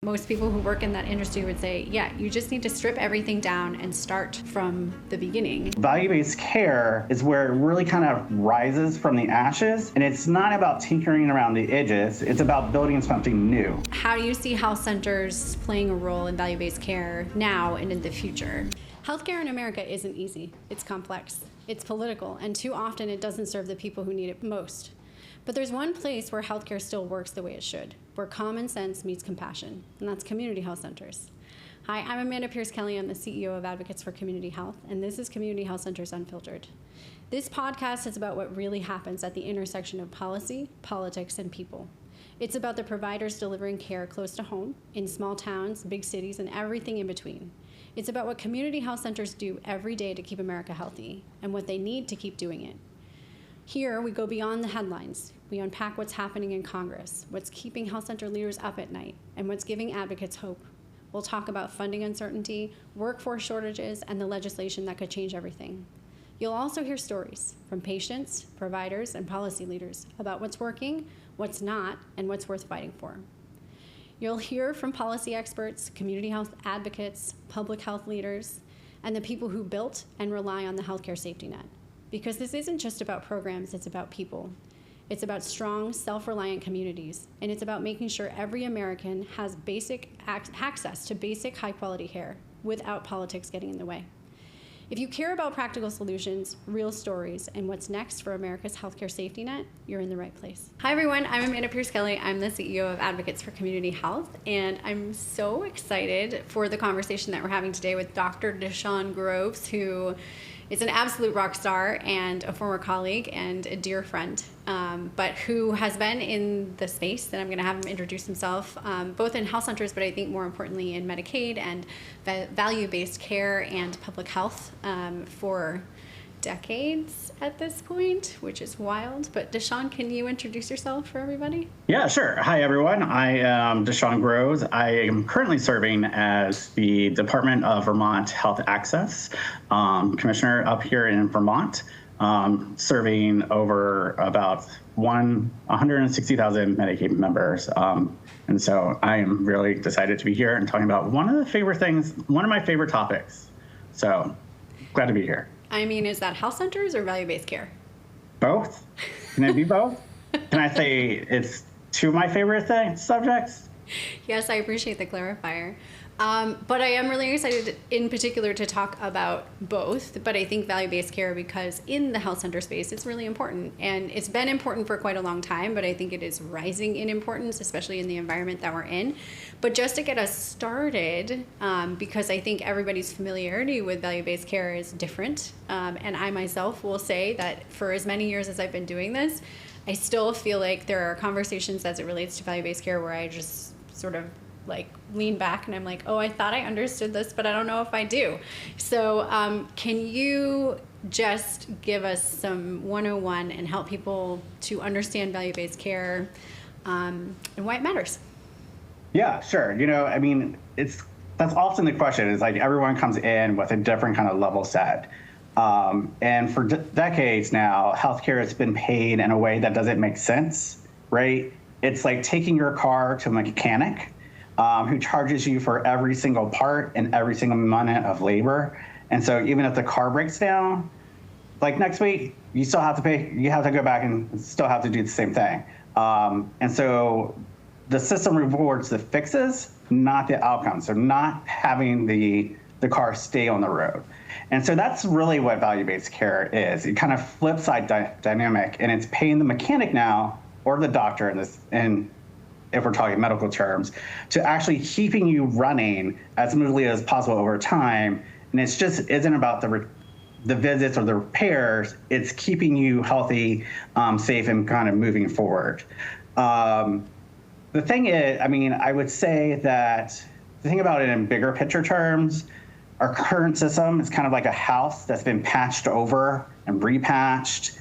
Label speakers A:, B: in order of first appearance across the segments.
A: Most people who work in that industry would say, yeah, you just need to strip everything down and start from the beginning.
B: Value-based care is where it really kind of rises from the ashes, and it's not about tinkering around the edges, it's about building something new.
A: How do you see health centers playing a role in value-based care now and in the future? Healthcare in America isn't easy. It's complex, it's political, and too often it doesn't serve the people who need it most. But there's one place where healthcare still works the way it should, where common sense meets compassion, and that's community health centers. Hi, I'm Amanda Pierce-Kelly. I'm the CEO of Advocates for Community Health, and this is Community Health Centers Unfiltered. This podcast is about what really happens at the intersection of policy, politics, and people. It's about the providers delivering care close to home, in small towns, big cities, and everything in between. It's about what community health centers do every day to keep America healthy, and what they need to keep doing it. Here, we go beyond the headlines. We unpack what's happening in Congress, what's keeping health center leaders up at night, and what's giving advocates hope. We'll talk about funding uncertainty, workforce shortages, and the legislation that could change everything. You'll also hear stories from patients, providers, and policy leaders about what's working, what's not, and what's worth fighting for. You'll hear from policy experts, community health advocates, public health leaders, and the people who built and rely on the healthcare safety net. Because this isn't just about programs, it's about people. It's about strong, self-reliant communities, and it's about making sure every American has basic access to basic high-quality care without politics getting in the way. If you care about practical solutions, real stories, and what's next for America's healthcare safety net, you're in the right place. Hi everyone, I'm Amanda Pierce-Kelly. I'm the CEO of Advocates for Community Health, and I'm so excited for the conversation that we're having today with Dr. DaShawn Groves, who is an absolute rock star and a former colleague and a dear friend, but who has been in the space, and I'm going to have him introduce himself, both in health centers, but I think more importantly in Medicaid and value-based care and public health for decades at this point, which is wild. But DaShawn, can you introduce yourself for everybody?
B: Yeah, sure. Hi, everyone. I am DaShawn Groves. I am currently serving as the Department of Vermont Health Access Commissioner up here in Vermont, serving over about 160,000 Medicaid members. And so I am really excited to be here and talking about one of my favorite topics. So glad to be here.
A: I mean, is that health centers or value-based care?
B: Both? Can it be both? Can I say it's two of my favorite subjects?
A: Yes, I appreciate the clarifier. But I am really excited in particular to talk about both, but I think value-based care, because in the health center space, it's really important. And it's been important for quite a long time, but I think it is rising in importance, especially in the environment that we're in. But just to get us started, because I think everybody's familiarity with value-based care is different, and I myself will say that for as many years as I've been doing this, I still feel like there are conversations as it relates to value-based care where I just sort of lean back and I'm like, oh, I thought I understood this, but I don't know if I do. So can you just give us some 101 and help people to understand value-based care and why it matters?
B: Yeah, sure. That's often the question is everyone comes in with a different kind of level set. And for decades now, healthcare has been paid in a way that doesn't make sense, right? It's like taking your car to a mechanic who charges you for every single part and every single minute of labor. And so even if the car breaks down, next week, you still have to pay, you have to go back and still have to do the same thing. And so the system rewards the fixes, not the outcomes. So not having the car stay on the road. And so that's really what value-based care is. It kind of flips side dynamic, and it's paying the mechanic now, or the doctor and if we're talking medical terms, to actually keeping you running as smoothly as possible over time. And it's just isn't about the visits or the repairs. It's keeping you healthy, safe, and kind of moving forward. The thing is, I would say that the thing about it in bigger picture terms, our current system is kind of like a house that's been patched over and repatched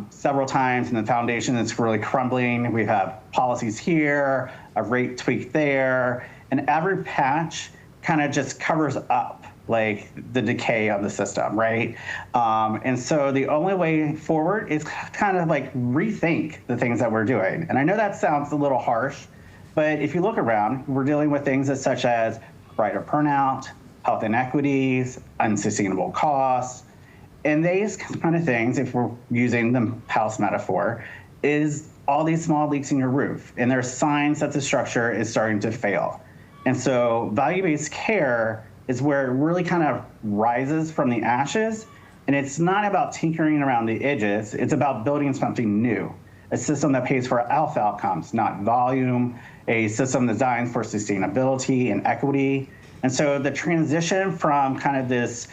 B: several times, and the foundation is really crumbling. We have policies here, a rate tweak there, and every patch kind of just covers up the decay of the system, right? And so the only way forward is kind of rethink the things that we're doing. And I know that sounds a little harsh, But if you look around, we're dealing with things such as provider burnout, health inequities, unsustainable costs. And these kind of things, if we're using the house metaphor, is all these small leaks in your roof. And there's signs that the structure is starting to fail. And so value-based care is where it really kind of rises from the ashes. And it's not about tinkering around the edges. It's about building something new, a system that pays for health outcomes, not volume, a system designed for sustainability and equity. And so the transition from kind of this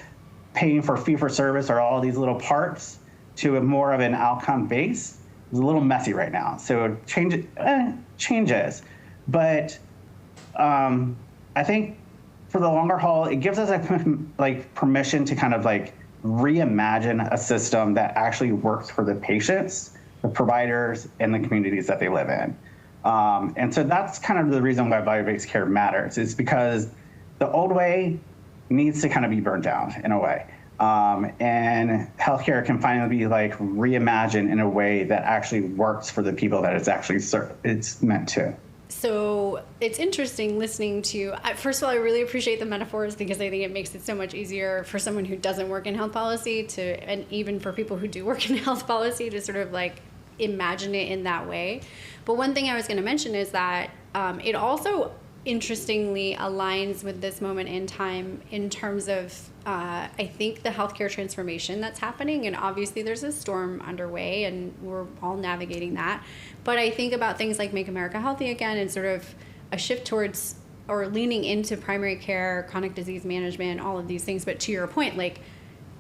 B: paying for fee-for-service or all these little parts to a more of an outcome base is a little messy right now. So changes. But I think for the longer haul, it gives us permission to kind of reimagine a system that actually works for the patients, the providers, and the communities that they live in. And so that's kind of the reason why value-based care matters, is because the old way needs to kind of be burned down in a way. And healthcare can finally be reimagined in a way that actually works for the people that it's meant to.
A: So it's interesting listening to you. First of all, I really appreciate the metaphors because I think it makes it so much easier for someone who doesn't work in health policy and even for people who do work in health policy to sort of imagine it in that way. But one thing I was going to mention is that it also interestingly aligns with this moment in time in terms of, I think, the healthcare transformation that's happening. And obviously there's a storm underway and we're all navigating that. But I think about things like Make America Healthy Again and sort of a shift towards or leaning into primary care, chronic disease management, all of these things. But to your point,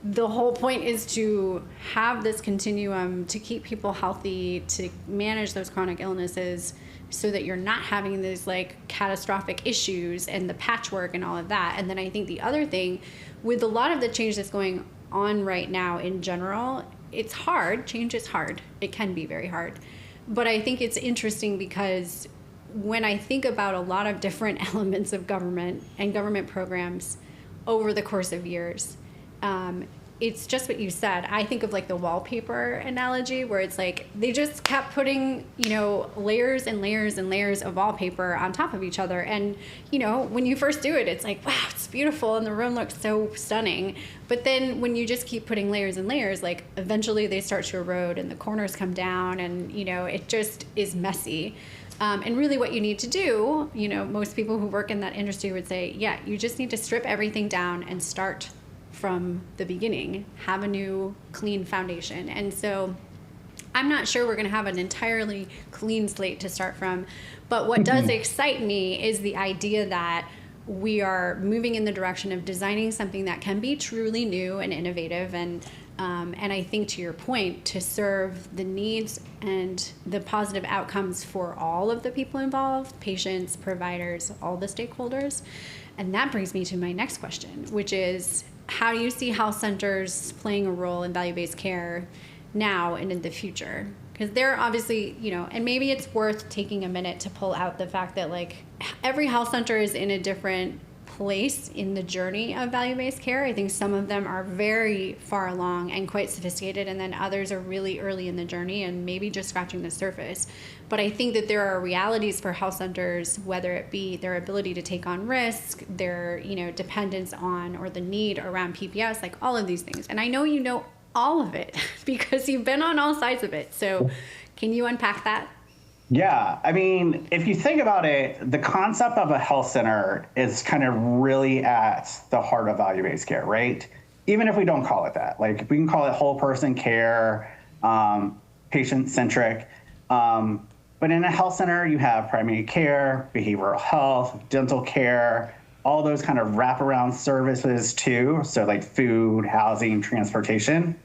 A: the whole point is to have this continuum to keep people healthy, to manage those chronic illnesses so that you're not having these catastrophic issues and the patchwork and all of that. And then I think the other thing with a lot of the change that's going on right now in general, it's hard. Change is hard. It can be very hard. But I think it's interesting because when I think about a lot of different elements of government and government programs over the course of years, it's just what you said. I think of the wallpaper analogy where it's they just kept putting, layers and layers and layers of wallpaper on top of each other. And, when you first do it, it's wow, it's beautiful and the room looks so stunning. But then when you just keep putting layers and layers, eventually they start to erode and the corners come down and, it just is messy. And really what you need to do, most people who work in that industry would say, yeah, you just need to strip everything down and start from the beginning, have a new clean foundation. And so I'm not sure we're going to have an entirely clean slate to start from, but what does excite me is the idea that we are moving in the direction of designing something that can be truly new and innovative and I think to your point, to serve the needs and the positive outcomes for all of the people involved, patients, providers, all the stakeholders. And that brings me to my next question, which is, how do you see health centers playing a role in value-based care now and in the future? Because they're obviously, and maybe it's worth taking a minute to pull out the fact that every health center is in a different place in the journey of value-based care. I think some of them are very far along and quite sophisticated, and then others are really early in the journey and maybe just scratching the surface. But I think that there are realities for health centers, whether it be their ability to take on risk, their dependence on or the need around PPS, all of these things. And I know you know all of it because you've been on all sides of it. So can you unpack that?
B: Yeah, I mean, if you think about it, the concept of a health center is kind of really at the heart of value-based care, right? Even if we don't call it that, we can call it whole person care, patient-centric. But in a health center, you have primary care, behavioral health, dental care, all those kind of wraparound services too. So food, housing, transportation.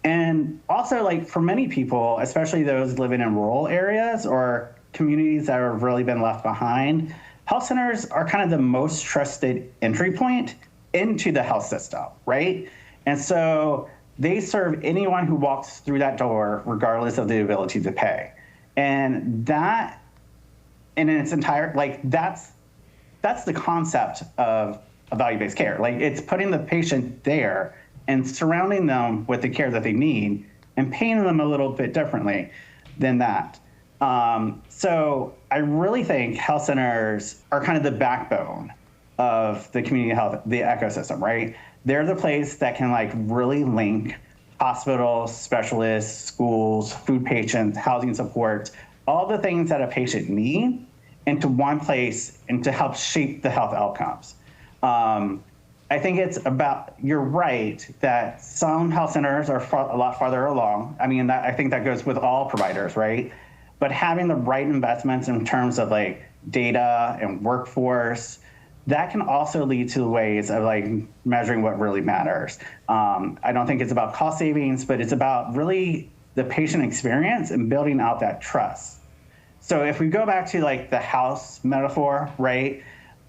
B: And also, for many people, especially those living in rural areas or communities that have really been left behind, health centers are kind of the most trusted entry point into the health system, right? And so they serve anyone who walks through that door, regardless of the ability to pay. And that, in its entire, that's the concept of value-based care. It's putting the patient there and surrounding them with the care that they need and paying them a little bit differently than that. So I really think health centers are kind of the backbone of the community health, the ecosystem, right? They're the place that can like really link hospitals, specialists, schools, food patients, housing support, all the things that a patient needs into one place and to help shape the health outcomes. I think it's about, you're right, that some health centers are a lot farther along. I mean, I think that goes with all providers, right? But having the right investments in terms of like data and workforce, that can also lead to ways of like measuring what really matters. I don't think it's about cost savings, but it's about really the patient experience and building out that trust. So if we go back to like the house metaphor, right?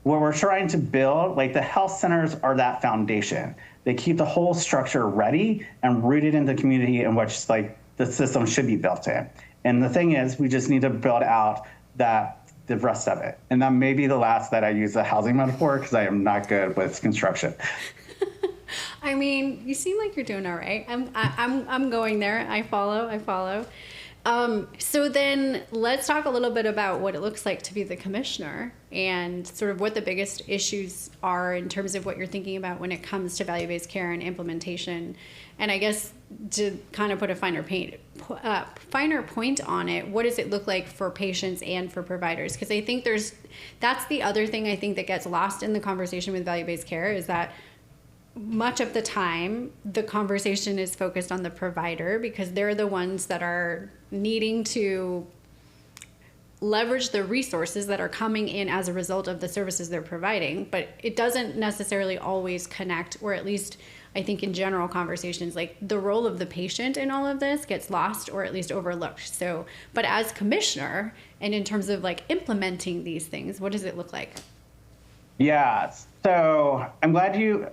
B: What we're trying to build, like the health centers are that foundation. They keep the whole structure ready and rooted in the community in which like the system should be built in. And the thing is, we just need to build out the rest of it. And that may be the last that I use the housing metaphor because I am not good with construction.
A: I mean, you seem like you're doing all right. I'm going there. I follow. So then let's talk a little bit about what it looks like to be the commissioner and sort of what the biggest issues are in terms of what you're thinking about when it comes to value-based care and implementation. And I guess to kind of put a finer point on it, what does it look like for patients and for providers? Because I think that's the other thing I think that gets lost in the conversation with value-based care is that much of the time, the conversation is focused on the provider because they're the ones that are needing to leverage the resources that are coming in as a result of the services they're providing. But it doesn't necessarily always connect, or at least I think in general conversations, like the role of the patient in all of this gets lost or at least overlooked. So, but as commissioner and in terms of like implementing these things, what does it look like?
B: Yeah, so I'm glad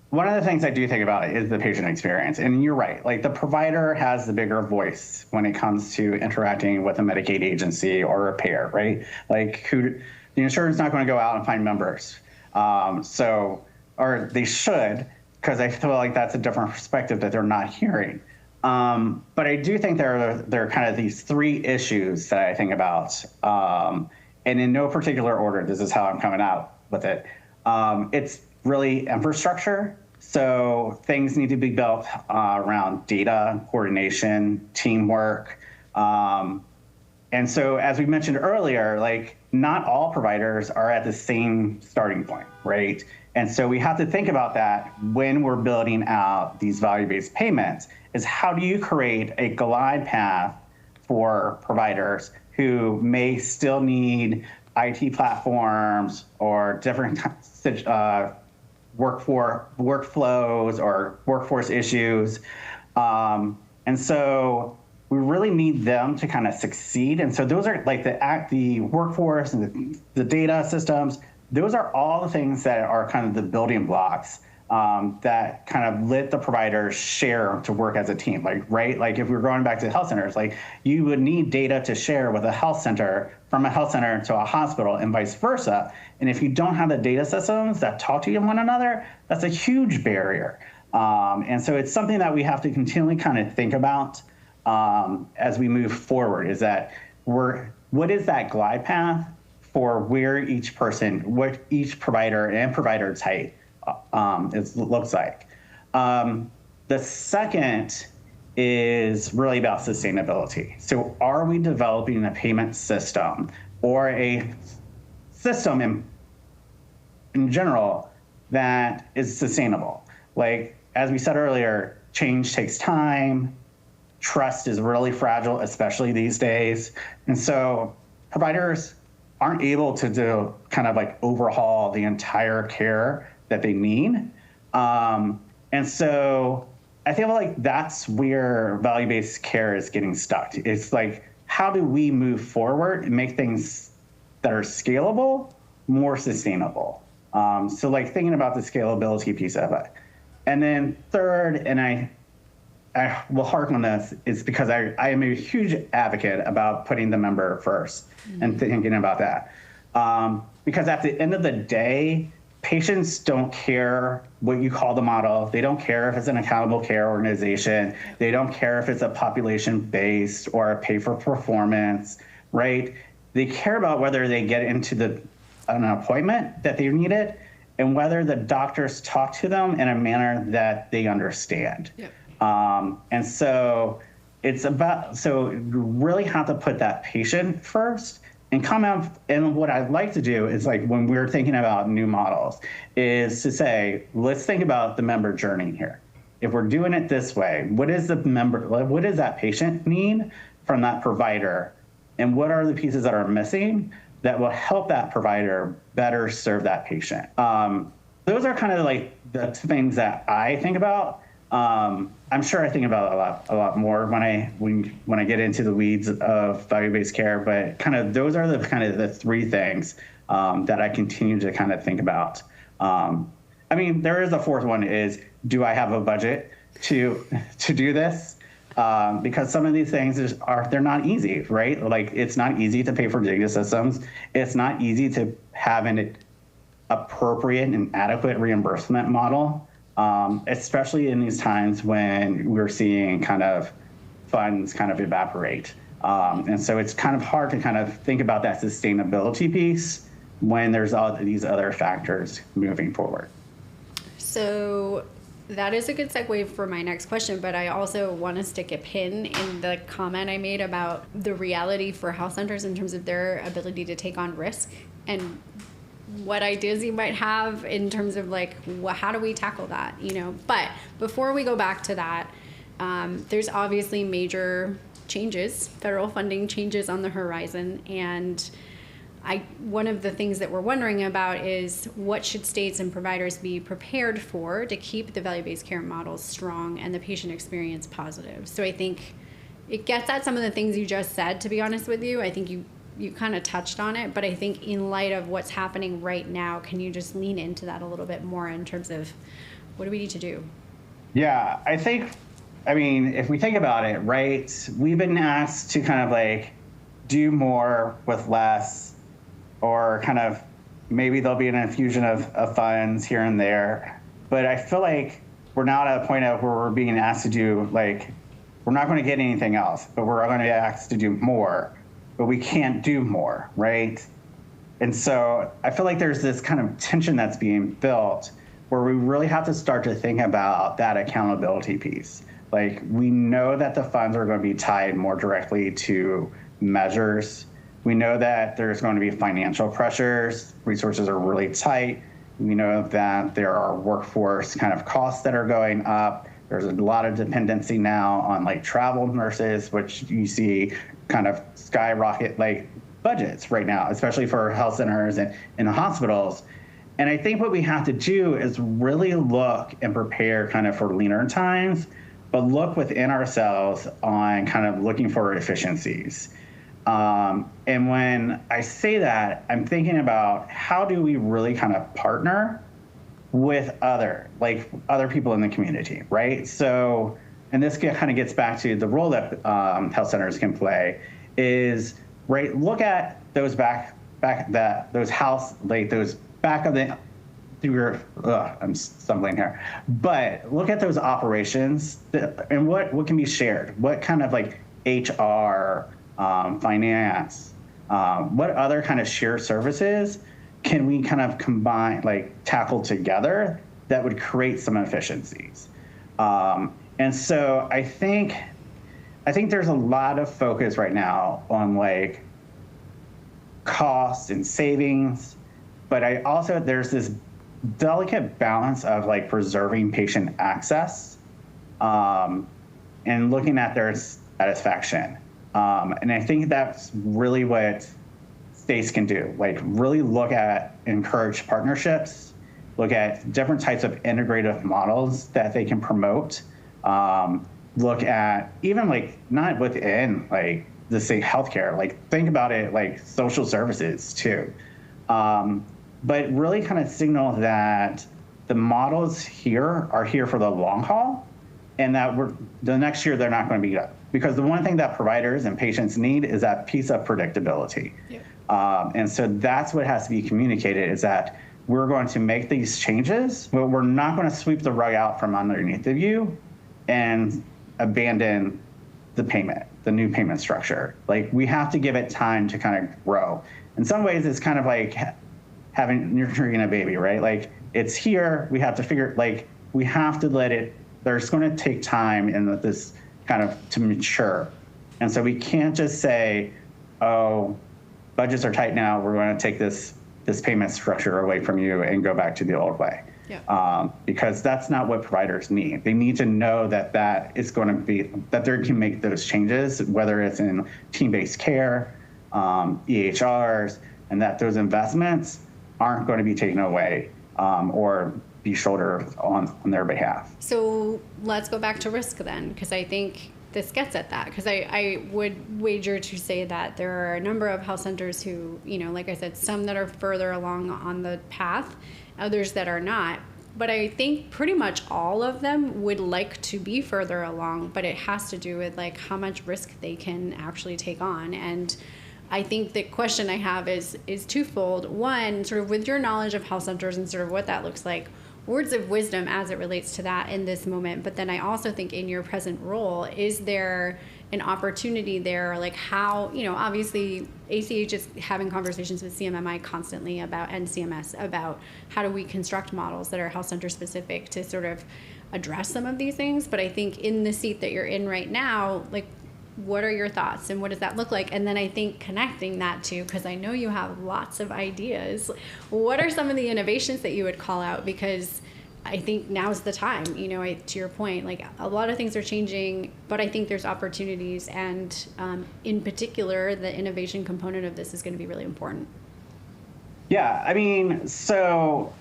B: one of the things I do think about is the patient experience. And you're right, like the provider has the bigger voice when it comes to interacting with a Medicaid agency or a payer, right? Like the insurance not going to go out and find members. Or they should, because I feel like that's a different perspective that they're not hearing. But I do think there are kind of these three issues that I think about. And in no particular order, this is how I'm coming out with it. It's really infrastructure. So things need to be built around data, coordination, teamwork. And so as we mentioned earlier, like not all providers are at the same starting point, right? And so we have to think about that when we're building out these value-based payments is how do you create a glide path for providers who may still need IT platforms or different workflows or workforce issues. And so we really need them to kind of succeed. And so those are like the workforce and the data systems, those are all the things that are kind of the building blocks that kind of let the providers share to work as a team, like, right? Like if we're going back to health centers, like you would need data to share with a health center from a health center to a hospital and vice versa. And if you don't have the data systems that talk to one another, that's a huge barrier. And so it's something that we have to continually kind of think about as we move forward is that what is that glide path for where each person, what each provider and provider type looks like. The second is really about sustainability. So are we developing a payment system or a system in general that is sustainable? Like, as we said earlier, change takes time. Trust is really fragile, especially these days. And so providers aren't able to do kind of like overhaul the entire care that they need. And so I feel like that's where value-based care is getting stuck. It's like, how do we move forward and make things that are scalable more sustainable? So like thinking about the scalability piece of it. And then third, and I will harp on this, is because I am a huge advocate about putting the member first and thinking about that. Because at the end of the day, patients don't care what you call the model. They don't care if it's an accountable care organization. They don't care if it's a population-based or a pay-for-performance. right? They care about whether they get into an appointment that they needed and whether the doctors talk to them in a manner that they understand.
A: Yep.
B: And so so you really have to put that patient first and come out. And what I'd like to do is, like, when we're thinking about new models, is to say, let's think about the member journey here. If we're doing it this way, what does that patient need from that provider? And what are the pieces that are missing that will help that provider better serve that patient? Those are kind of like the things that I think about. I'm sure I think about a lot more when I get into the weeds of value-based care, but kind of those are the three things that I continue to kind of think about. I mean, there is a fourth one: is, do I have a budget to do this? Because some of these things they're not easy, right? Like, it's not easy to pay for data systems. It's not easy to have an appropriate and adequate reimbursement model, especially in these times when we're seeing kind of funds kind of evaporate. And so it's kind of hard to kind of think about that sustainability piece when there's all these other factors moving forward.
A: So that is a good segue for my next question, but I also want to stick a pin in the comment I made about the reality for health centers in terms of their ability to take on risk, and what ideas you might have in terms of, like, how do we tackle that, But before we go back to that, there's obviously major changes, federal funding changes on the horizon, and one of the things that we're wondering about is, what should states and providers be prepared for to keep the value-based care models strong and the patient experience positive? So I think it gets at some of the things you just said, to be honest with you. I think you kind of touched on it, but I think in light of what's happening right now, can you just lean into that a little bit more in terms of what do we need to do?
B: Yeah, I mean, if we think about it, right, we've been asked to kind of like do more with less, or kind of maybe there'll be an infusion of funds here and there. But I feel like we're now at a point of where we're being asked to do, like, we're not going to get anything else, but we're going to be asked to do more, but we can't do more, right? And so I feel like there's this kind of tension that's being built where we really have to start to think about that accountability piece. Like, we know that the funds are going to be tied more directly to measures. We know that there's going to be financial pressures. Resources are really tight. We know that there are workforce kind of costs that are going up. There's a lot of dependency now on, like, travel nurses, which you see kind of skyrocket, like, budgets right now, especially for health centers and the hospitals. And I think what we have to do is really look and prepare kind of for leaner times, but look within ourselves on kind of looking for efficiencies. And when I say that, I'm thinking about, how do we really kind of partner with other people in the community, right? So, and this kind of gets back to the role that health centers can play is, right, look at those I'm stumbling here, but look at those operations and what can be shared, what kind of, like, HR, finance, what other kind of shared services can we kind of combine, like, tackle together that would create some efficiencies? And so I think there's a lot of focus right now on, like, cost and savings, but there's this delicate balance of, like, preserving patient access and looking at their satisfaction. And I think that's really what states can do, like, really encourage partnerships, look at different types of integrative models that they can promote, look at even, like, not within, like, the state healthcare, like, think about it like social services too. But really kind of signal that the models here are here for the long haul, and that the next year they're not going to be up. Because the one thing that providers and patients need is that piece of predictability. Yeah. And so that's what has to be communicated, is that we're going to make these changes, but we're not going to sweep the rug out from underneath of you and abandon the new payment structure. Like, we have to give it time to kind of grow. In some ways, it's kind of like nurturing a baby, right? Like, it's here, we have to figure, like, we have to let it, there's going to take time in this kind of to mature. And so we can't just say, oh, budgets are tight now, we're going to take this payment structure away from you and go back to the old way.
A: Yeah.
B: Because that's not what providers need. They need to know that is going to be, that they can make those changes, whether it's in team-based care, EHRs, and that those investments aren't going to be taken away or be shouldered on their behalf.
A: So let's go back to risk then, because I think this gets at that, because I would wager to say that there are a number of health centers who, like I said, some that are further along on the path, others that are not. But I think pretty much all of them would like to be further along, but it has to do with like how much risk they can actually take on. And I think the question I have is twofold. One, sort of with your knowledge of health centers and sort of what that looks like, words of wisdom as it relates to that in this moment. But then I also think in your present role, is there an opportunity there? Like how, obviously ACH is having conversations with CMMI constantly about, and CMS about how do we construct models that are health center specific to sort of address some of these things. But I think in the seat that you're in right now, like, what are your thoughts and what does that look like? And then I think connecting that to, because I know you have lots of ideas, what are some of the innovations that you would call out? Because I think now's the time, to your point, like a lot of things are changing, but I think there's opportunities, and in particular, the innovation component of this is going to be really important.
B: Yeah, I mean, so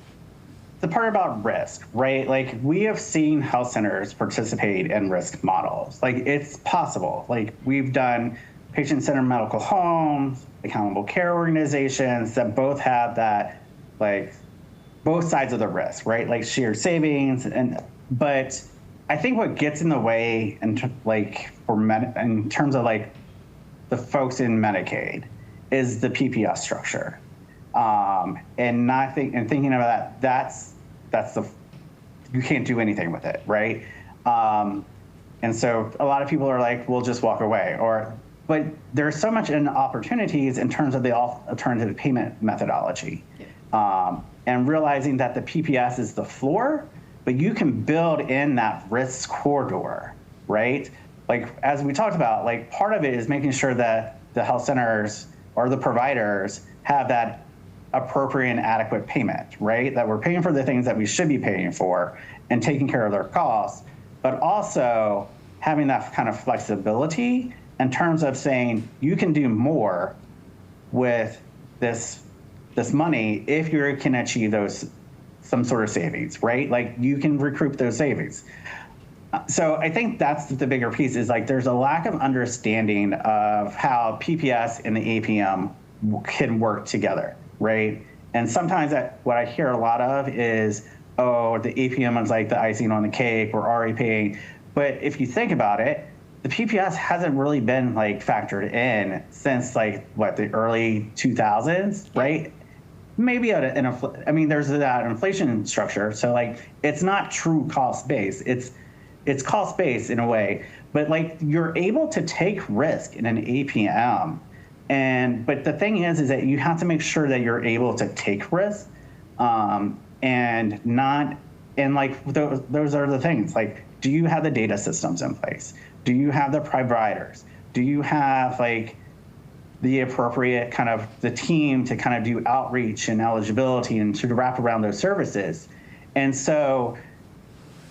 B: the part about risk, right? Like, we have seen health centers participate in risk models. Like, it's possible. Like, we've done patient-centered medical homes, accountable care organizations that both have that, like, both sides of the risk, right? Like shared savings, but I think what gets in the way in terms of like the folks in Medicaid is the PPS structure, and thinking about that's you can't do anything with it, right? And so a lot of people are like, we'll just walk away, but there's so much in opportunities in terms of the alternative payment methodology. And realizing that the PPS is the floor, but you can build in that risk corridor, right? Like, as we talked about, like, part of it is making sure that the health centers or the providers have that appropriate and adequate payment, right? That we're paying for the things that we should be paying for and taking care of their costs, but also having that kind of flexibility in terms of saying you can do more with this money if you can achieve some sort of savings, right? Like, you can recoup those savings. So I think that's the bigger piece, is like there's a lack of understanding of how PPS and the APM can work together, right? And sometimes what I hear a lot of is, oh, the APM is like the icing on the cake, we're already paying. But if you think about it, the PPS hasn't really been like factored in since like the early 2000s, right? Maybe there's that inflation structure, so like it's not true cost base. It's cost based in a way, but like you're able to take risk in an APM, but the thing is that you have to make sure that you're able to take risk, and like those are the things. Like, do you have the data systems in place? Do you have the providers? Do you have like the appropriate kind of the team to kind of do outreach and eligibility and to wrap around those services? And so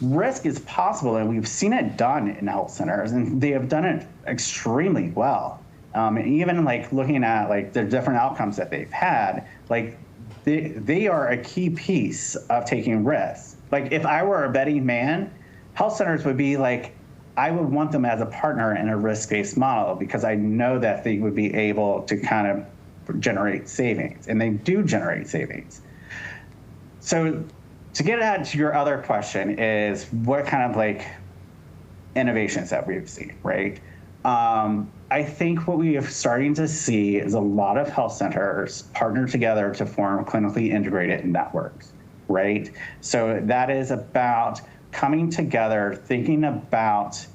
B: risk is possible, and we've seen it done in health centers, and they have done it extremely well. And even like looking at like the different outcomes that they've had, like they are a key piece of taking risks. Like, if I were a betting man, health centers would be like, I would want them as a partner in a risk-based model, because I know that they would be able to kind of generate savings, and they do generate savings. So to get at your other question is what kind of like innovations that we've seen, right? I think what we are starting to see is a lot of health centers partner together to form clinically integrated networks, right? So that is about coming together, thinking about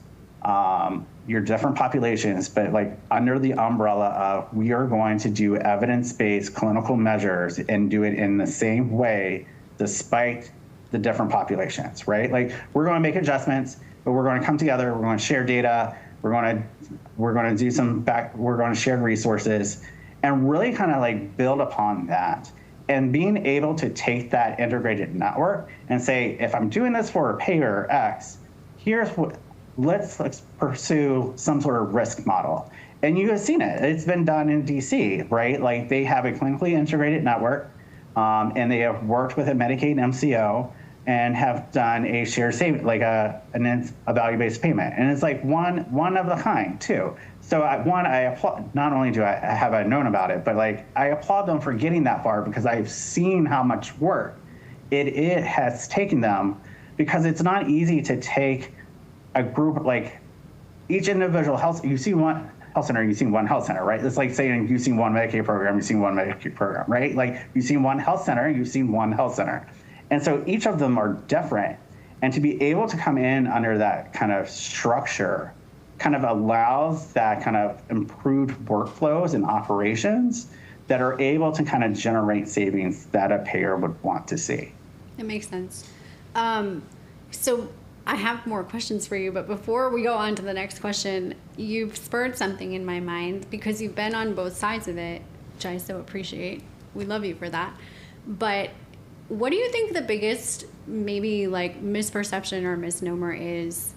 B: your different populations, but like under the umbrella of we are going to do evidence-based clinical measures and do it in the same way despite the different populations, right? Like we're going to make adjustments, but we're going to come together, we're going to share data, we're going to do we're going to share resources and really kind of like build upon that. And being able to take that integrated network and say, if I'm doing this for a payer X, here's what, let's pursue some sort of risk model. And you have seen it. It's been done in DC, right? Like they have a clinically integrated network, and they have worked with a Medicaid MCO and have done a shared saving, like a value-based payment. And it's like one of the kind too. So I applaud, not only do have I known about it, but like I applaud them for getting that far because I've seen how much work it has taken them, because it's not easy to take a group, like each individual health, you see one health center, you see one health center, right? It's like saying you've seen one Medicaid program, you've seen one Medicaid program, right? Like you've seen one health center, you've seen one health center. And so each of them are different. And to be able to come in under that kind of structure kind of allows that kind of improved workflows and operations that are able to kind of generate savings that a payer would want to see.
A: That makes sense. So I have more questions for you, but before we go on to the next question, you've spurred something in my mind because you've been on both sides of it, which I so appreciate. We love you for that. But what do you think the biggest maybe like misperception or misnomer is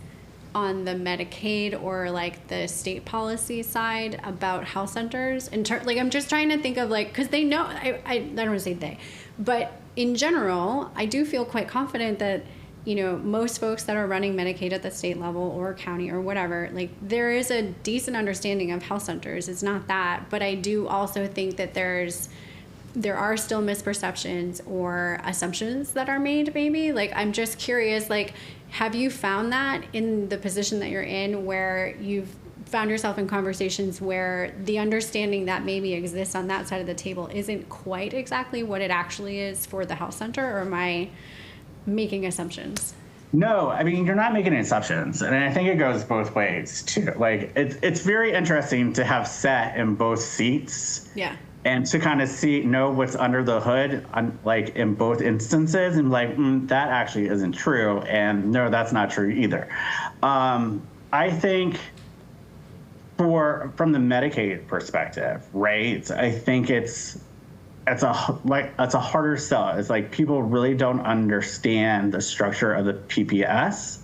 A: on the Medicaid or like the state policy side about health centers? Like I'm just trying to think of like, because they know, I don't want to say they, but in general, I do feel quite confident that, you know, most folks that are running Medicaid at the state level or county or whatever, like there is a decent understanding of health centers. It's not that, but I do also think that there are still misperceptions or assumptions that are made maybe. Like I'm just curious, like have you found that in the position that you're in where you've found yourself in conversations where the understanding that maybe exists on that side of the table isn't quite exactly what it actually is for the health center, or am I making assumptions?
B: No, I mean, you're not making assumptions. And I think it goes both ways too. Like it's very interesting to have sat in both seats. Yeah. And to kind of know what's under the hood, like in both instances, and like, that actually isn't true. And no, that's not true either. I think from the Medicaid perspective, right, I think it's a harder sell. It's like people really don't understand the structure of the PPS,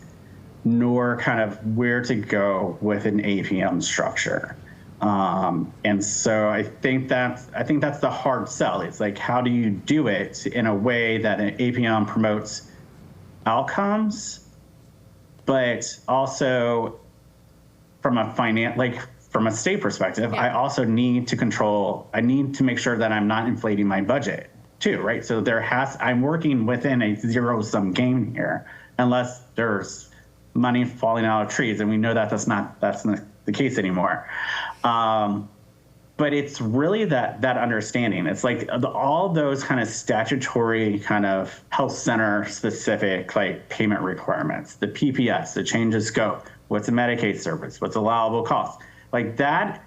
B: nor kind of where to go with an APM structure. And so I think that's the hard sell. It's like, how do you do it in a way that an APM promotes outcomes, but also from a state perspective, yeah. I also need to make sure that I'm not inflating my budget too, right? So I'm working within a zero-sum game here, unless there's money falling out of trees, and we know that that's not the case anymore. But it's really that understanding. It's like all those kind of statutory kind of health center specific like payment requirements, the PPS, the change of scope, what's a Medicaid service, what's allowable cost, like that,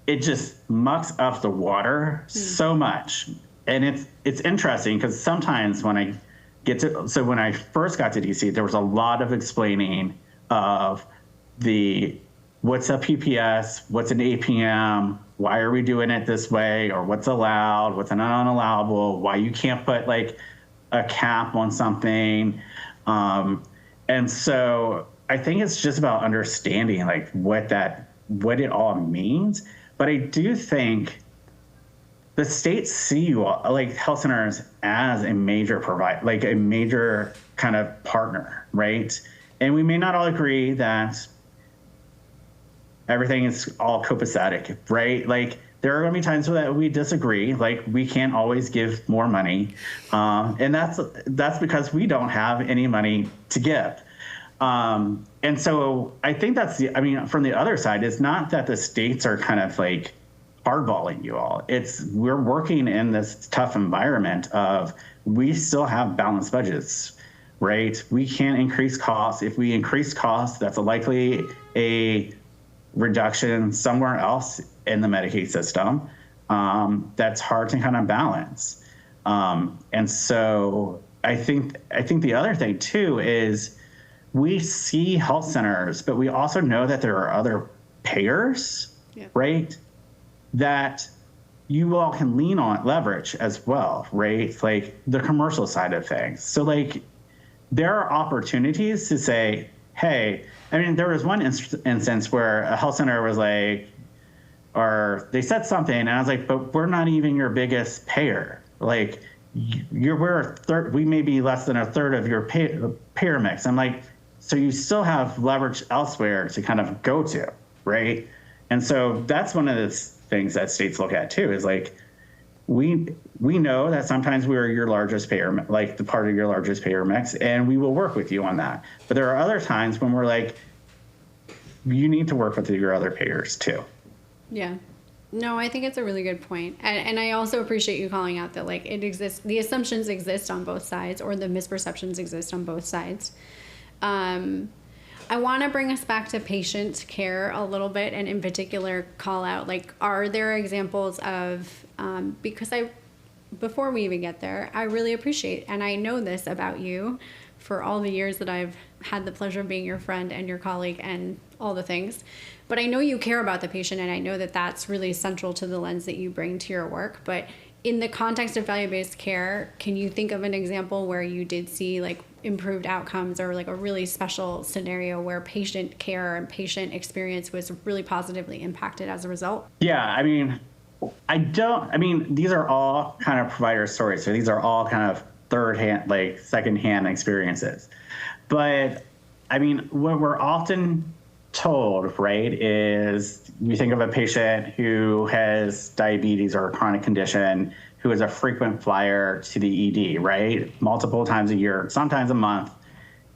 B: it just mucks up the water so much. And it's interesting because sometimes when I first got to DC, there was a lot of explaining of what's a PPS, what's an APM, why are we doing it this way, or what's allowed, what's an unallowable, why you can't put like a cap on something. And so I think it's just about understanding like what it all means. But I do think the states see you all, like health centers, as a major provider, like a major kind of partner, right? And we may not all agree that everything is all copacetic, right? Like there are going to be times that we disagree. Like we can't always give more money, and that's because we don't have any money to give. And so I think from the other side, it's not that the states are kind of like hardballing you all. We're working in this tough environment of we still have balanced budgets, right? We can't increase costs. If we increase costs, that's likely a reduction somewhere else in the Medicaid system that's hard to kind of balance. And so I think the other thing too is we see health centers, but we also know that there are other payers, right, that you all can lean on, leverage as well, right? Like the commercial side of things. So like there are opportunities to say, hey, I mean, there was one instance where a health center was like, or they said something, and I was like, but we're not even your biggest payer. Like, we're a third, we may be less than a third of your payer mix. I'm like, so you still have leverage elsewhere to kind of go to, right? And so that's one of the things that states look at too, is like, we know that sometimes we're your largest payer, like the part of your largest payer mix, and we will work with you on that. But there are other times when we're like, you need to work with your other payers too.
A: Yeah. No, I think it's a really good point. And I also appreciate you calling out that like it exists, the assumptions exist on both sides, or the misperceptions exist on both sides. I want to bring us back to patient care a little bit, and in particular call out, like, are there examples of, because before we even get there, I really appreciate, and I know this about you for all the years that I've had the pleasure of being your friend and your colleague and all the things, but I know you care about the patient, and I know that that's really central to the lens that you bring to your work. But in the context of value-based care, can you think of an example where you did see like improved outcomes, or like a really special scenario where patient care and patient experience was really positively impacted as a result?
B: Yeah, I mean, these are all kind of provider stories. So these are all kind of second-hand experiences. But I mean, what we're often told, right, is you think of a patient who has diabetes or a chronic condition, who is a frequent flyer to the ED, right? Multiple times a year, sometimes a month.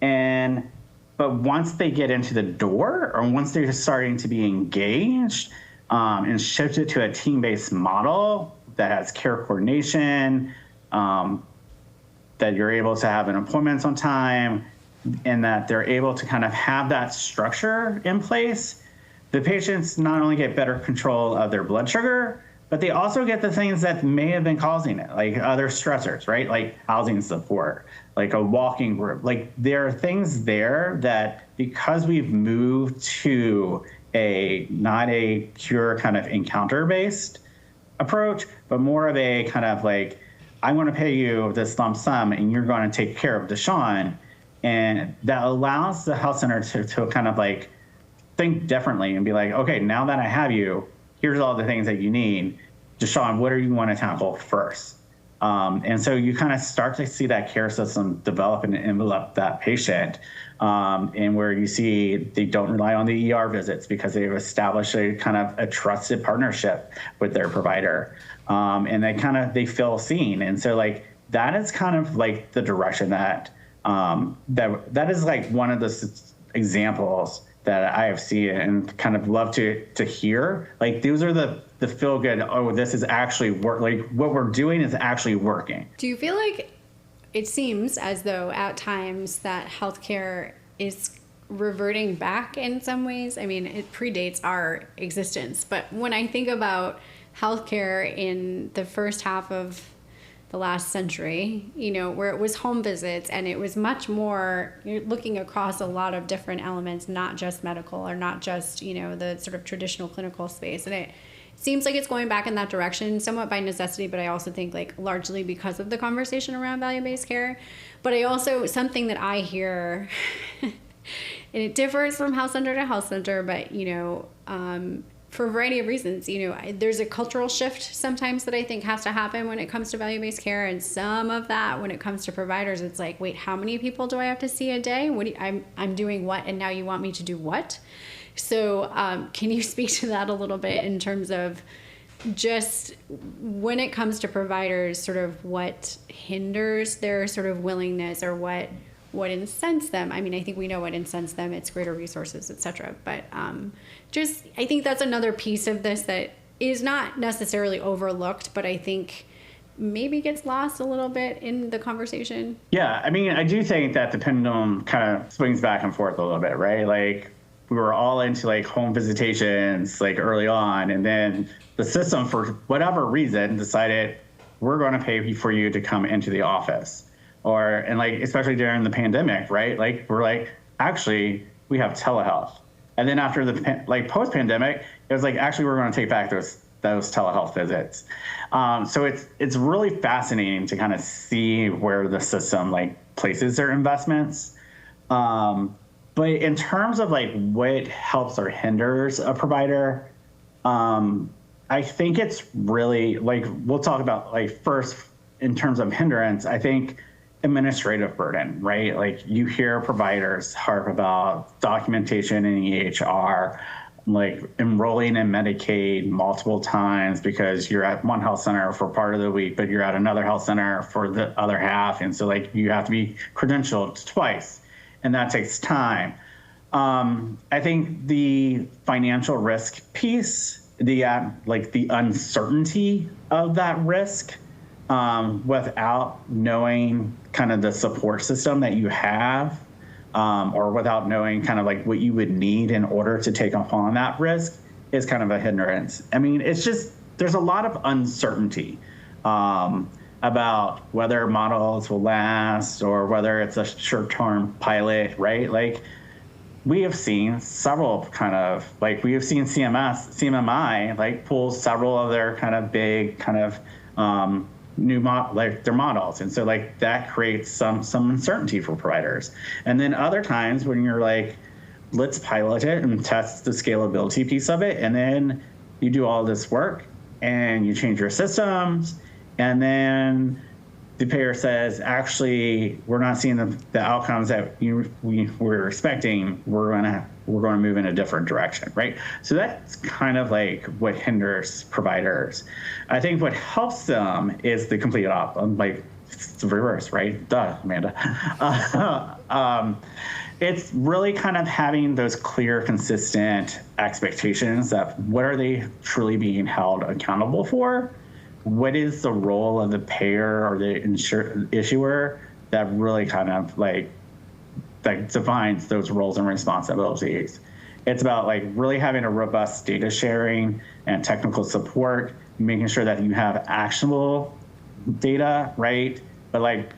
B: But once they get into the door, or once they're starting to be engaged and shifted to a team-based model that has care coordination, that you're able to have an appointments on time, and that they're able to kind of have that structure in place, the patients not only get better control of their blood sugar, but they also get the things that may have been causing it, like other stressors, right? Like housing support, like a walking group. Like there are things there that, because we've moved to not a pure kind of encounter-based approach, but more of a kind of like, I want to pay you this lump sum and you're going to take care of DaShawn. And that allows the health center to kind of like think differently and be like, okay, now that I have you, here's all the things that you need. DaShawn, what do you want to tackle first? And so you kind of start to see that care system develop and envelop that patient, and where you see they don't rely on the ER visits because they've established a kind of a trusted partnership with their provider, and they feel seen. And so like that is kind of like the direction that that is like one of the examples that I have seen and kind of love to hear. Like those are the feel good, oh, this is actually like what we're doing is actually working.
A: Do you feel like it seems as though at times that healthcare is reverting back in some ways? I mean, it predates our existence, but when I think about healthcare in the first half of the last century, where it was home visits and it was much more, you're looking across a lot of different elements, not just medical or not just, the sort of traditional clinical space. And it seems like it's going back in that direction somewhat by necessity, but I also think like largely because of the conversation around value-based care. But I also, something that I hear, and it differs from health center to health center, but, for a variety of reasons, there's a cultural shift sometimes that I think has to happen when it comes to value-based care, and some of that when it comes to providers, it's like, wait, how many people do I have to see a day? I'm doing what, and now you want me to do what? So can you speak to that a little bit in terms of just when it comes to providers, sort of what hinders their sort of willingness, or what incents them? I mean, I think we know what incents them. It's greater resources, et cetera. But I think that's another piece of this that is not necessarily overlooked, but I think maybe gets lost a little bit in the conversation.
B: Yeah, I mean, I do think that the pendulum kind of swings back and forth a little bit, right? Like we were all into like home visitations like early on, and then the system for whatever reason decided we're going to pay for you to come into the office, and like especially during the pandemic, right? Like we're like, actually we have telehealth, and then after the like post pandemic, it was like actually we're going to take back those telehealth visits. So it's really fascinating to kind of see where the system like places their investments. But in terms of like what helps or hinders a provider, I think it's really like, we'll talk about like first in terms of hindrance, I think administrative burden, right? Like you hear providers harp about documentation in EHR, like enrolling in Medicaid multiple times because you're at one health center for part of the week, but you're at another health center for the other half. And so like you have to be credentialed twice, and that takes time. I think the financial risk piece, the uncertainty of that risk, without knowing kind of the support system that you have, or without knowing kind of like what you would need in order to take on that risk, is kind of a hindrance. I mean, it's just, there's a lot of uncertainty about whether models will last or whether it's a short-term pilot, right? Like we have seen several kind of, like we have seen CMMI like pull several of their kind of big kind of like their models, and so like that creates some uncertainty for providers. And then other times when you're like, let's pilot it and test the scalability piece of it, and then you do all this work and you change your systems, and then the payer says, actually, we're not seeing the outcomes that we were expecting. We're going to move in a different direction, right? So that's kind of like what hinders providers. I think what helps them is the complete like it's the reverse, right? Duh, Amanda. It's really kind of having those clear, consistent expectations that what are they truly being held accountable for? What is the role of the payer or the issuer that really kind of like that defines those roles and responsibilities? It's about like really having a robust data sharing and technical support, making sure that you have actionable data, right? But like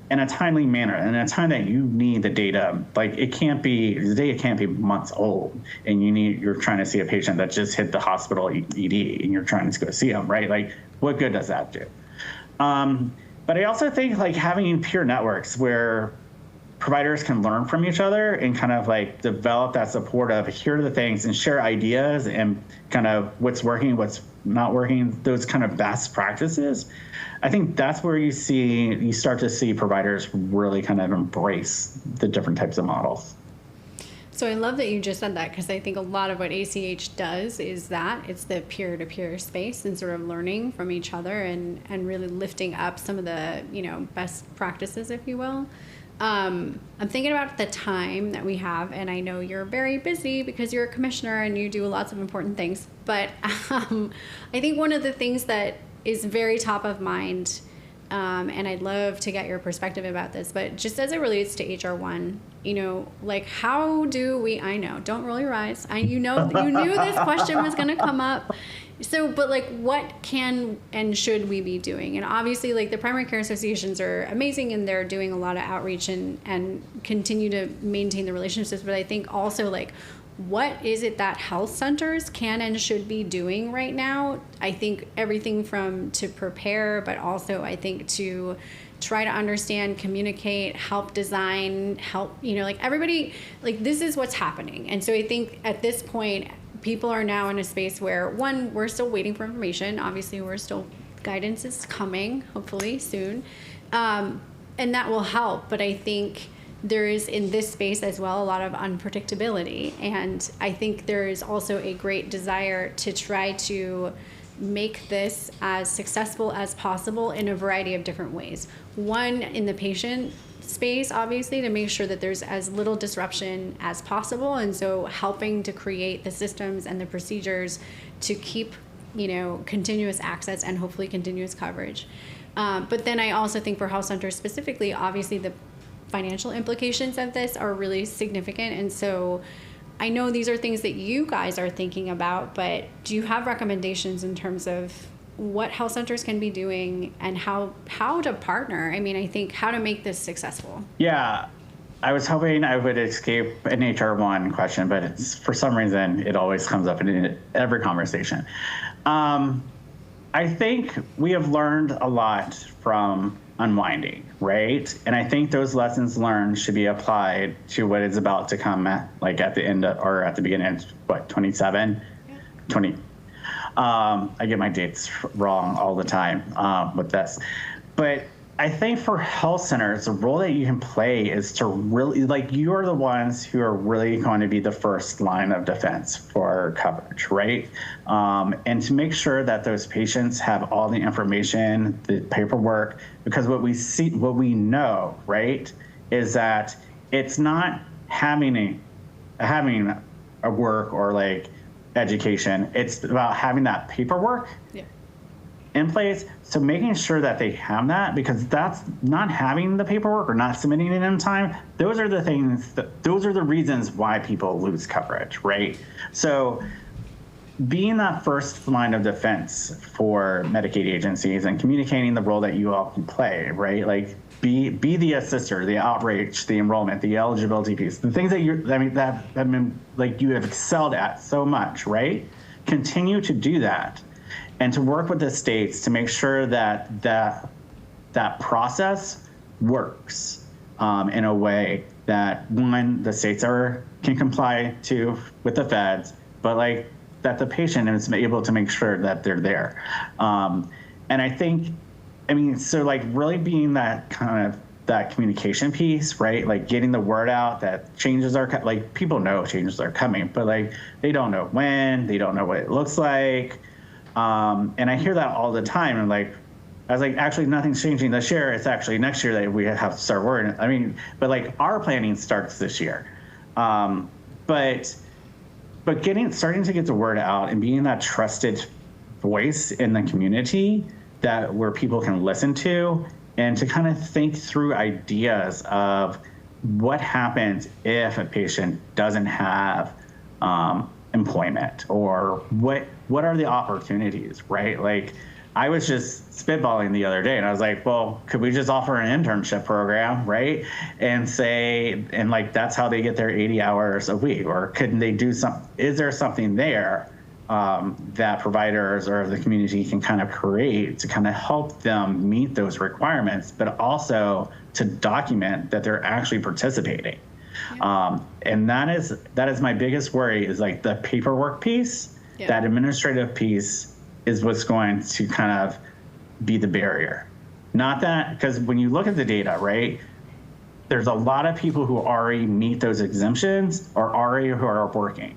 B: in a timely manner, and in a time that you need the data. Like the data can't be months old, and you're trying to see a patient that just hit the hospital ED, and you're trying to go see them, right? Like what good does that do? But I also think like having peer networks where providers can learn from each other and kind of like develop that support of here are the things and share ideas and kind of what's working, what's not working, those kind of best practices. I think that's where you start to see providers really kind of embrace the different types of models.
A: So I love that you just said that, because I think a lot of what ACH does is that it's the peer-to-peer space and sort of learning from each other and really lifting up some of the, best practices, if you will. I'm thinking about the time that we have, and I know you're very busy because you're a commissioner and you do lots of important things, but I think one of the things that is very top of mind, and I'd love to get your perspective about this, but just as it relates to HR1, like how do we, I know, don't roll your eyes. You knew this question was going to come up. So, but like what can and should we be doing? And obviously like the primary care associations are amazing and they're doing a lot of outreach and continue to maintain the relationships. But I think also like, what is it that health centers can and should be doing right now? I think everything from to prepare, but also I think to try to understand, communicate, help design, like everybody, like this is what's happening. And so I think at this point, people are now in a space where, one, we're still waiting for information. Obviously, guidance is coming, hopefully soon. And that will help. But I think there is in this space as well a lot of unpredictability. And I think there is also a great desire to try to make this as successful as possible in a variety of different ways. One, in the patient space, obviously, to make sure that there's as little disruption as possible. And so helping to create the systems and the procedures to keep, continuous access and hopefully continuous coverage. But then I also think for health centers specifically, obviously the financial implications of this are really significant. And so I know these are things that you guys are thinking about, but do you have recommendations in terms of what health centers can be doing and how to partner? I mean, I think how to make this successful.
B: Yeah, I was hoping I would escape an HR1 question, but it's, for some reason, it always comes up in every conversation. I think we have learned a lot from unwinding, right? And I think those lessons learned should be applied to what is about to come, like at the end of, or at the beginning of, what, 27? Yeah. 20. I get my dates wrong all the time with this. But I think for health centers, the role that you can play is to really, like, you are the ones who are really going to be the first line of defense for coverage, right? And to make sure that those patients have all the information, the paperwork, because what we know, right, is that it's not having a work or like education. It's about having that paperwork. Yeah. In place, so making sure that they have that, because that's not having the paperwork or not submitting it in time. Those are the things those are the reasons why people lose coverage, right? So being that first line of defense for Medicaid agencies and communicating the role that you all can play, right? Like be the assister, the outreach, the enrollment, the eligibility piece, the things that you have excelled at so much, right? Continue to do that. And to work with the states to make sure that that process works in a way that, one, the states can comply to with the feds, but like that the patient is able to make sure that they're there. And I think, so like really being that kind of that communication piece, right? Like getting the word out that changes are like people know changes are coming, but like they don't know when, they don't know what it looks like. And I hear that all the time. And like, I was like, actually, nothing's changing this year. It's actually next year that we have to start worrying. But like our planning starts this year. But starting to get the word out and being that trusted voice in the community where people can listen to and to kind of think through ideas of what happens if a patient doesn't have employment, or what are the opportunities, right? Like I was just spitballing the other day and I was like, well, could we just offer an internship program, right? And like that's how they get their 80 hours a week, or couldn't they do is there something there that providers or the community can kind of create to kind of help them meet those requirements, but also to document that they're actually participating. Yeah. And that is my biggest worry, is like the paperwork piece. Yeah. That administrative piece is what's going to kind of be the barrier. Not that, because when you look at the data, right, there's a lot of people who already meet those exemptions or already who are working.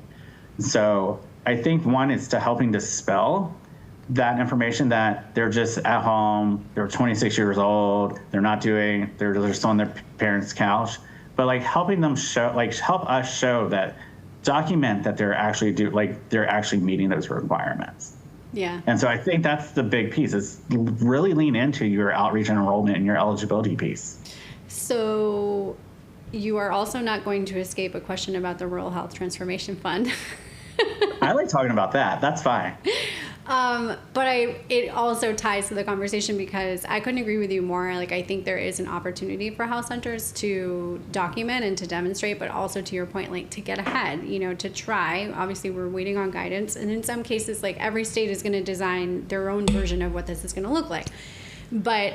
B: So I think one is to helping dispel that information that they're just at home, they're 26 years old, they're just on their parents' couch. But like helping them help us show that, document that they're actually meeting those requirements. Yeah. And so I think that's the big piece, is really lean into your outreach and enrollment and your eligibility piece.
A: So you are also not going to escape a question about the Rural Health Transformation Fund.
B: I like talking about that. That's fine.
A: But it also ties to the conversation, because I couldn't agree with you more. Like, I think there is an opportunity for health centers to document and to demonstrate, but also to your point, like to get ahead, to try. Obviously, we're waiting on guidance. And in some cases, like every state is going to design their own version of what this is going to look like. But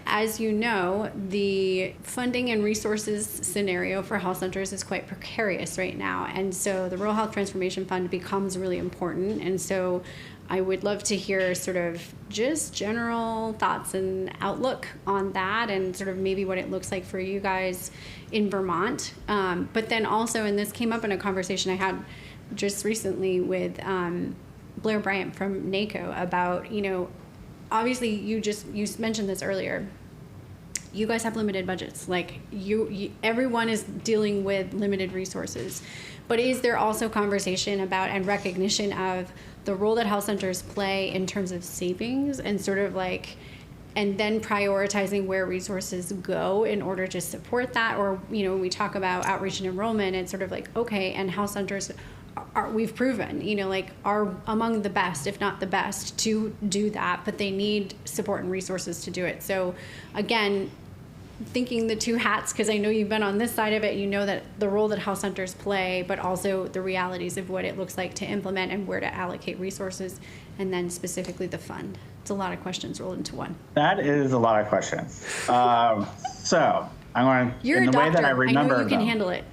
A: as you know, the funding and resources scenario for health centers is quite precarious right now. And so the Rural Health Transformation Fund becomes really important. And so I would love to hear sort of just general thoughts and outlook on that, and sort of maybe what it looks like for you guys in Vermont. But then also, and this came up in a conversation I had just recently with Blair Bryant from NACO about, obviously you mentioned this earlier. You guys have limited budgets. Like everyone is dealing with limited resources. But is there also conversation about and recognition of the role that health centers play in terms of savings, and sort of like and then prioritizing where resources go in order to support that. Or, when we talk about outreach and enrollment, it's sort of like, okay, and health centers we've proven, are among the best, if not the best, to do that, but they need support and resources to do it. So again, thinking the two hats, because I know you've been on this side of it, that the role that health centers play, but also the realities of what it looks like to implement and where to allocate resources, and then specifically the fund. It's a lot of questions rolled into one.
B: That is a lot of questions. So I'm going to,
A: You're
B: in
A: a
B: the
A: doctor.
B: way that I remember
A: I know you can handle it.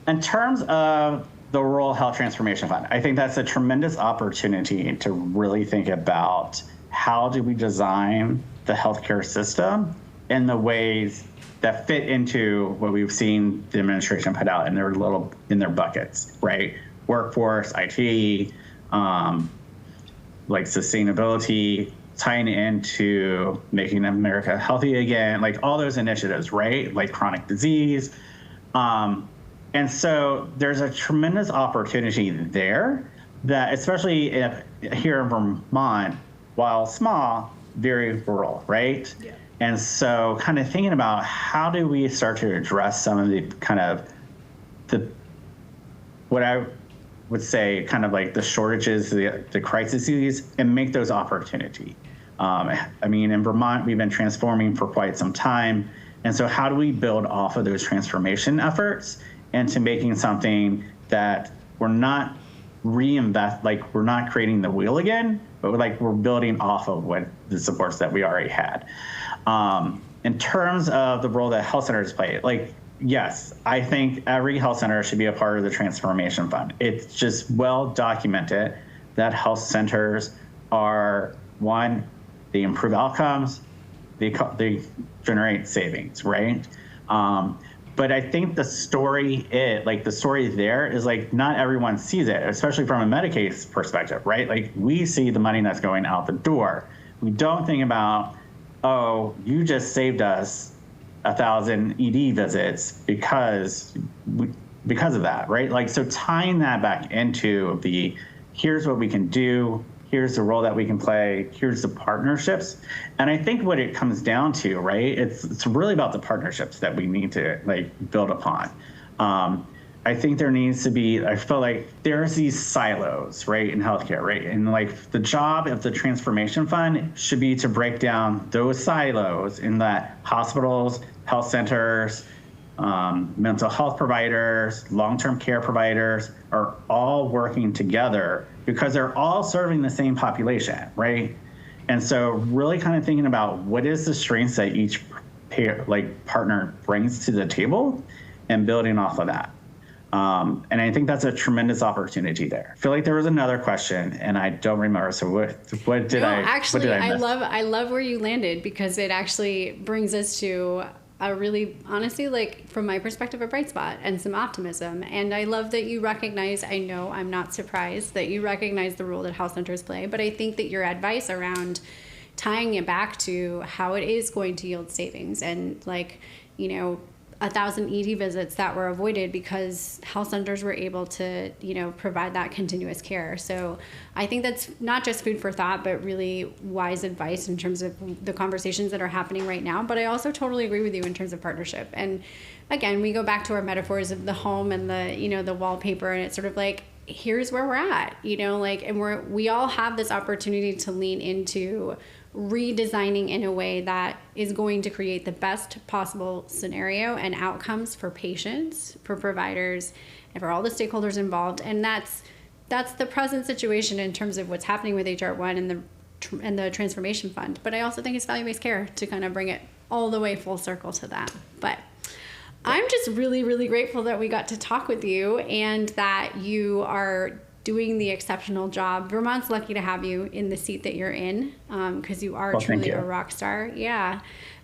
B: In terms of the Rural Health Transformation Fund, I think that's a tremendous opportunity to really think about how do we design the healthcare system in the ways that fit into what we've seen the administration put out in their buckets, right? Workforce, IT, like sustainability, tying into making America healthy again, like all those initiatives, right? Like chronic disease. And so there's a tremendous opportunity there that, especially here in Vermont, while small, very rural, right? Yeah. And so kind of thinking about how do we start to address some of what I would say kind of like the shortages, the crises, and make those opportunity. In Vermont, we've been transforming for quite some time. And so how do we build off of those transformation efforts into making something that we're not we're not creating the wheel again, but we're building off of what the supports that we already had. In terms of the role that health centers play, yes, I think every health center should be a part of the transformation fund. It's just well documented that health centers are, one, they improve outcomes, they generate savings, right? But I think the story there is not everyone sees it, especially from a Medicaid perspective, right? We see the money that's going out the door. We don't think about, oh, you just saved us 1,000 ED visits because of that, right? So tying that back into here's what we can do, here's the role that we can play, here's the partnerships. And I think what it comes down to, right, it's really about the partnerships that we need to build upon. I think there needs to be, I feel like there's these silos, right, in healthcare, right? And the job of the transformation fund should be to break down those silos in that hospitals, health centers, mental health providers, long-term care providers are all working together because they're all serving the same population, right? And so really kind of thinking about what is the strengths that each partner brings to the table and building off of that. And I think that's a tremendous opportunity there. I feel like there was another question and I don't remember. So what did I miss?
A: I love where you landed because it actually brings us to a really, honestly, from my perspective, a bright spot and some optimism. And I love that you recognize, I know I'm not surprised that you recognize the role that health centers play, but I think that your advice around tying it back to how it is going to yield savings and 1,000 ED visits that were avoided because health centers were able to, provide that continuous care. So I think that's not just food for thought, but really wise advice in terms of the conversations that are happening right now. But I also totally agree with you in terms of partnership. And again, we go back to our metaphors of the home and the wallpaper, and it's sort of here's where we're at, and we all have this opportunity to lean into redesigning in a way that is going to create the best possible scenario and outcomes for patients, for providers, and for all the stakeholders involved. And that's the present situation in terms of what's happening with HR1 and the transformation fund. But I also think it's value-based care to kind of bring it all the way full circle to that. But I'm just really, really grateful that we got to talk with you and that you are doing the exceptional job. Vermont's lucky to have you in the seat that you're in because you are truly a rock star. Yeah.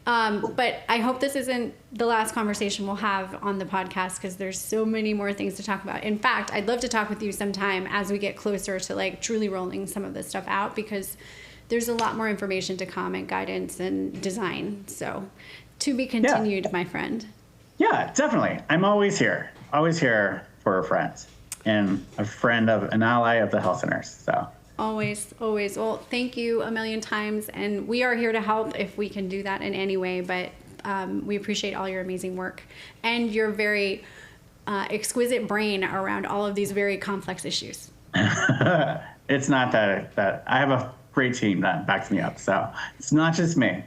A: But I hope this isn't the last conversation we'll have on the podcast because there's so many more things to talk about. In fact, I'd love to talk with you sometime as we get closer to truly rolling some of this stuff out because there's a lot more information to come and guidance and design. So to be continued, my friend.
B: Yeah, definitely. I'm always here for friends. And an ally of the health centers. So
A: Always, always. Well, thank you a million times. And we are here to help if we can do that in any way. But we appreciate all your amazing work and your very exquisite brain around all of these very complex issues.
B: It's not that I have a great team that backs me up. So it's not just me.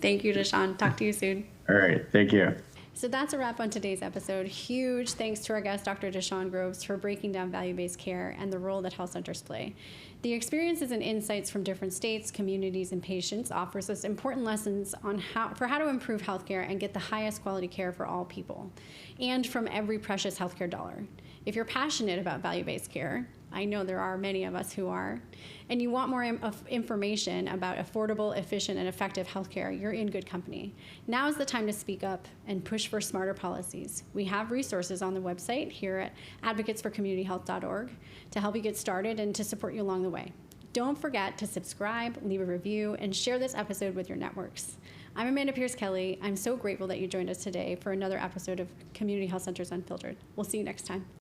A: Thank you, DaShawn. Talk to you soon.
B: All right. Thank you.
A: So that's a wrap on today's episode. Huge thanks to our guest, Dr. DaShawn Groves, for breaking down value-based care and the role that health centers play. The experiences and insights from different states, communities, and patients offers us important lessons on how to improve healthcare and get the highest quality care for all people, and from every precious healthcare dollar. If you're passionate about value-based care, I know there are many of us who are, and you want more information about affordable, efficient, and effective healthcare, you're in good company. Now is the time to speak up and push for smarter policies. We have resources on the website here at advocatesforcommunityhealth.org to help you get started and to support you along the way. Don't forget to subscribe, leave a review, and share this episode with your networks. I'm Amanda Pierce-Kelly. I'm so grateful that you joined us today for another episode of Community Health Centers Unfiltered. We'll see you next time.